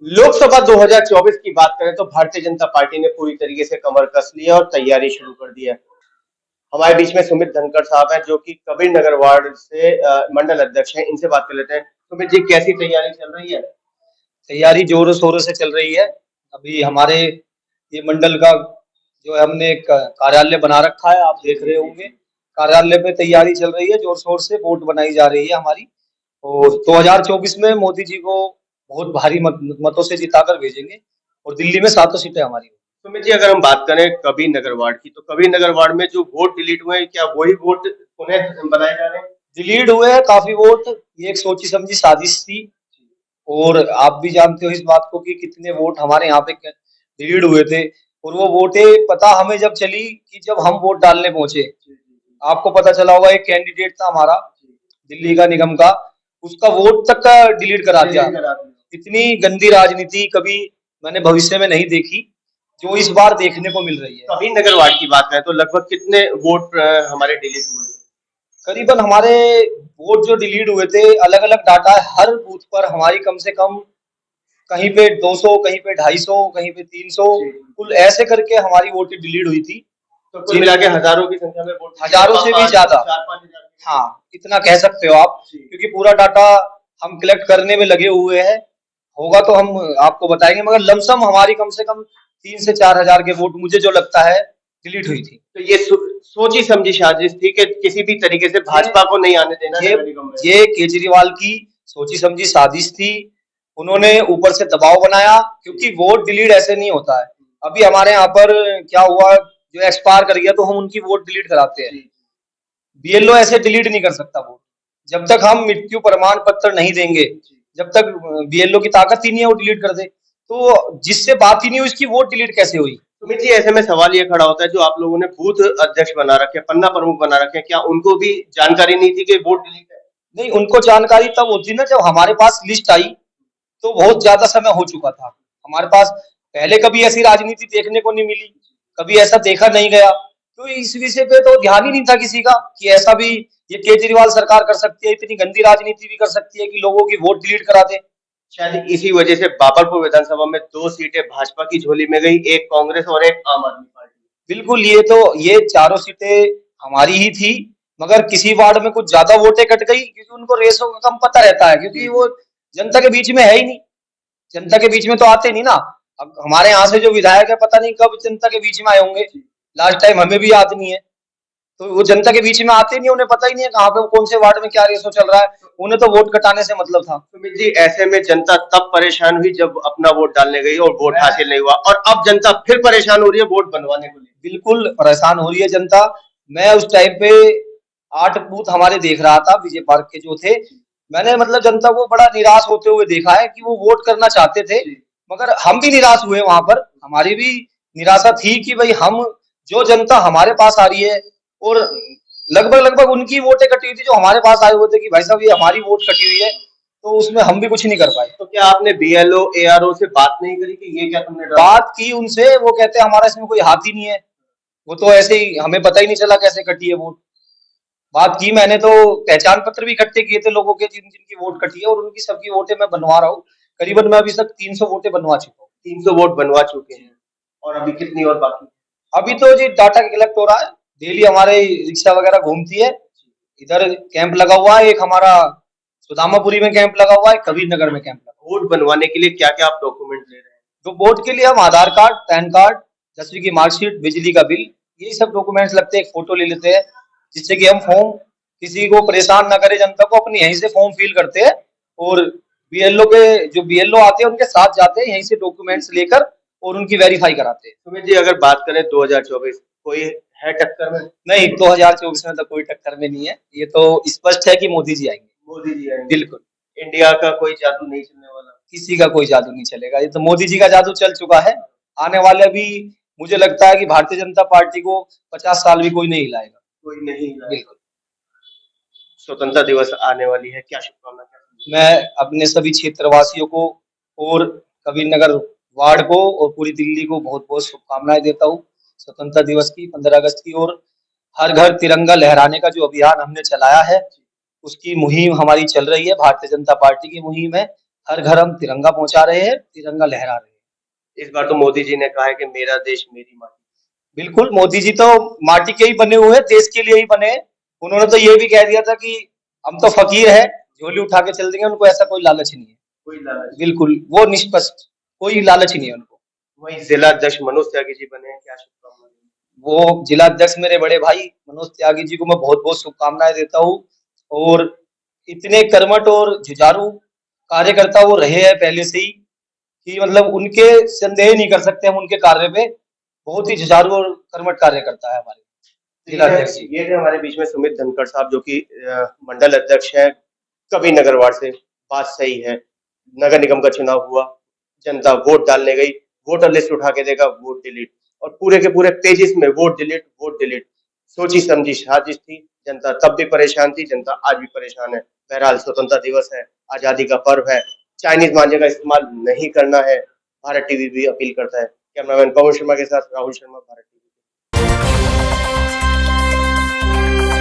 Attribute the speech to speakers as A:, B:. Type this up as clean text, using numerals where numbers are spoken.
A: लोकसभा 2024 की बात करें तो भारतीय जनता पार्टी ने पूरी तरीके से कमर कस ली है और तैयारी शुरू कर दी है। हमारे बीच में सुमित धनखड़ साहब हैं जो कि कबीर नगर वार्ड से मंडल अध्यक्ष हैं। इनसे बात कर लेते हैं। सुमित जी, कैसी तैयारी चल रही है?
B: तैयारी जोरों शोरों से चल रही है। अभी हमारे ये मंडल का जो है हमने एक कार्यालय बना रखा है, आप देख रहे होंगे। कार्यालय पे तैयारी चल रही है, जोर शोर से वोट बनाई जा रही है हमारी। और 2024 में मोदी जी को बहुत भारी मतों से जिताकर भेजेंगे और दिल्ली में 7 सीटें हमारी।
A: सुमित जी, अगर हम बात करें कबीर नगर वार्ड की, तो कबीर नगर वार्ड में जो वोट डिलीट हुए हैं, क्या वही वोट पुनः बनाए जा रहे हैं?
B: डिलीट हुए हैं काफी वोट। ये एक सोची समझी साजिश थी और आप भी जानते हो इस बात को कि कितने वोट हमारे यहाँ पे डिलीट हुए थे। और वो वोटें पता हमें जब चली कि जब हम वोट डालने पहुंचे, आपको पता चला होगा एक कैंडिडेट था हमारा दिल्ली का निगम का, उसका वोट तक का डिलीट करा दिया। इतनी गंदी राजनीति कभी मैंने भविष्य में नहीं देखी जो इस बार देखने को मिल रही है।
A: कबीर नगर वार्ड की बात करें तो लगभग कितने वोट हमारे डिलीट हुए?
B: करीबन हमारे वोट जो डिलीट हुए थे, अलग अलग डाटा है, हर बूथ पर हमारी कम से कम कहीं पे 200, कहीं पे 250, कहीं पे 300, कुल ऐसे करके हमारी वोटें डिलीट हुई थी।
A: तो कुल मिला के हजारों की संख्या में वोट,
B: हजारों से भी ज्यादा।
A: 4-5 हजार।
B: हाँ, इतना कह सकते हो आप, क्योंकि पूरा डाटा हम कलेक्ट करने में लगे हुए हैं। होगा तो हम आपको बताएंगे, मगर लमसम हमारी कम से कम 3 से 4 हजार के वोट मुझे जो लगता है डिलीट हुई थी।
A: तो ये सोची समझी साजिश थी कि किसी भी तरीके से भाजपा को नहीं आने देना।
B: ये केजरीवाल की सोची समझी साजिश थी। उन्होंने ऊपर से दबाव बनाया, क्योंकि वोट डिलीट ऐसे नहीं होता है। अभी हमारे यहाँ पर क्या हुआ, जो एक्सपायर कर गया तो हम उनकी वोट डिलीट कराते हैं। बीएलओ ऐसे डिलीट नहीं कर सकता वोट। जब तक हम मृत्यु प्रमाण पत्र नहीं देंगे, जब तक बीएलओ की ताकत ही नहीं है वो डिलीट कर दे, तो जिससे बात ही नहीं हुई उसकी वोट डिलीट कैसे हुई?
A: सुमित जी, ऐसे में सवाल ये खड़ा होता है, जो आप लोगों ने बूथ अध्यक्ष बना रखे, पन्ना प्रमुख बना रखे, क्या उनको भी जानकारी नहीं थी कि वोट डिलीट है?
B: नहीं, उनको जानकारी तब होती ना जब हमारे पास लिस्ट आई, तो बहुत ज्यादा समय हो चुका था हमारे पास। पहले कभी ऐसी राजनीति देखने को नहीं मिली, कभी ऐसा देखा नहीं गया, तो इस विषय पे तो ध्यान ही नहीं था किसी का कि ऐसा भी ये केजरीवाल सरकार कर सकती है, इतनी गंदी राजनीति भी कर सकती है कि लोगों की वोट डिलीट करा दे।
A: शायद इसी वजह से बाबरपुर विधानसभा में 2 सीटें भाजपा की झोली में गई, एक कांग्रेस और एक आम आदमी पार्टी।
B: बिल्कुल, ये चारों सीटें हमारी ही थी, मगर किसी वार्ड में कुछ ज्यादा वोटें कट गई, क्योंकि उनको रेसों का कम पता रहता है, क्योंकि वो जनता के बीच में है ही नहीं। जनता के बीच में तो आते नहीं ना। अब हमारे यहाँ से जो विधायक है, पता नहीं कब जनता के बीच में आए होंगे। लास्ट टाइम हमें भी याद नहीं है। तो वो जनता के बीच में आते नहीं, उन्हें पता ही नहीं है कहाँ पे कौन से वार्ड में क्या रेसो चल रहा है। उन्हें तो वोट कटाने से मतलब था।
A: सुमित जी, ऐसे में जनता तब परेशान हुई जब अपना वोट डालने गई और वोट हासिल नहीं हुआ, और अब जनता फिर परेशान हो रही है वोट बनवाने को लेकर।
B: बिल्कुल परेशान हो रही है जनता। मैं उस टाइम पे 8 बूथ हमारे देख रहा था विजय पार्क के जो थे। मैंने मतलब जनता को बड़ा निराश होते हुए देखा है कि वो वोट करना चाहते थे, मगर हम भी निराश हुए वहां पर। हमारी भी निराशा थी कि भाई हम, जो जनता हमारे पास आ रही है, और लगभग लगभग उनकी वोटें कटी हुई थी जो हमारे पास आए हुए थे कि भाई साहब ये हमारी वोट कटी हुई है, तो उसमें हम भी कुछ नहीं कर पाए।
A: तो क्या आपने बीएलओ एआरओ से बात नहीं करी कि ये क्या तुमने
B: बात की उनसे, वो कहते हैं हमारा इसमें कोई हाथ ही नहीं है, वो तो ऐसे ही, हमें पता ही नहीं चला कैसे कटी है वोट। बात की मैंने, तो पहचान पत्र भी इकट्ठे किए थे लोगों के जिन जिनकी वोट कटी है, और उनकी सबकी वोटें मैं बनवा रहा हूँ। करीबन मैं अभी तक 300 वोटें बनवा चुका हूँ।
A: 300 वोट बनवा चुके हैं, और अभी कितनी और बाकी?
B: अभी तो जी डाटा कलेक्ट हो रहा है, डेली हमारे रिक्शा वगैरह घूमती है। इधर कैंप लगा हुआ है, एक हमारा सुदामापुरी में कैंप लगा हुआ है, कबीर नगर में कैंप लगा।
A: वोट बनवाने के लिए क्या क्या आप डॉक्यूमेंट ले रहे हैं?
B: तो वोट के लिए हम आधार कार्ड, पैन कार्ड, 10वीं की मार्कशीट, बिजली का बिल, यही सब डॉक्यूमेंट्स लगते हैं। एक फोटो ले लेते हैं, जिससे कि हम फॉर्म, किसी को परेशान ना करे जनता को, अपनी यहीं से फॉर्म फिल करते हैं, और बीएलओ के जो बीएलओ आते हैं उनके साथ जाते हैं, यहीं से डॉक्यूमेंट्स लेकर और उनकी वेरीफाई कराते हैं।
A: सुमित जी, अगर बात करें 2024, कोई है टक्कर में?
B: नहीं, 2024 में तो कोई टक्कर में नहीं है। ये तो स्पष्ट है कि मोदी जी आएंगे।
A: मोदी जी आएंगे?
B: बिल्कुल।
A: इंडिया का कोई जादू नहीं चलने वाला?
B: किसी का कोई जादू नहीं चलेगा, ये तो मोदी जी का जादू चल चुका है। आने वाले भी मुझे लगता है कि भारतीय जनता पार्टी को 50 साल भी कोई नहीं हिलाएगा।
A: कोई नहीं हिलाएगा।
B: बिल्कुल।
A: स्वतंत्रता दिवस आने वाली है, क्या शुभकामना?
B: मैं अपने सभी क्षेत्रवासियों को और कबीर नगर वार्ड को और पूरी दिल्ली को बहुत बहुत शुभकामनाएं देता हूँ स्वतंत्रता दिवस की, 15 अगस्त की। और हर घर तिरंगा लहराने का जो अभियान हमने चलाया है, उसकी मुहिम हमारी चल रही है, भारतीय जनता पार्टी की मुहिम है। हर घर हम तिरंगा पहुंचा रहे हैं, तिरंगा लहरा रहे हैं।
A: इस बार तो मोदी जी ने कहा है कि मेरा देश मेरी माटी।
B: बिल्कुल, मोदी जी तो माटी के ही बने हुए हैं, देश के लिए ही बने हैं। उन्होंने तो ये भी कह दिया था कि हम तो फकीर हैं, झोली उठा के चल देंगे, उनको ऐसा कोई लालच नहीं है।
A: कोई लालच।
B: बिल्कुल, वो निष्पष्ट, कोई लालच ही नहीं है उनको।
A: वहीं जिला अध्यक्ष मनोज त्यागी जी बने हैं, क्या शुभकामनाएं?
B: वो जिला अध्यक्ष मेरे बड़े भाई मनोज त्यागी जी को मैं बहुत-बहुत शुभकामनाएँ देता हूँ और इतने कर्मठ और जुझारू कार्यकर्ता वो रहे हैं पहले से ही कि मतलब उनके संदेह नहीं कर सकते हम उनके कार्य पे। बहुत ही जुझारू और कर्मठ कार्यकर्ता है हमारे जिला अध्यक्ष जी।
A: ये थे हमारे बीच में सुमित धनखड़ साहब, जो कि मंडल अध्यक्ष है कवि नगर वार्ड से। बात सही है, नगर निगम का चुनाव हुआ, जनता वोट डालने गई, वोटर लिस्ट उठा के देखा, वोट डिलीट, और पूरे के पूरे पेजेस में वोट डिलीट, वोट डिलीट। सोची समझी साजिश थी, जनता तब भी परेशान थी, जनता आज भी परेशान है। बहरहाल स्वतंत्रता दिवस है, आजादी का पर्व है, चाइनीज मांझे का इस्तेमाल नहीं करना है, भारत टीवी भी अपील करता है। कैमरामैन पवन शर्मा के साथ राहुल शर्मा, भारत टीवी।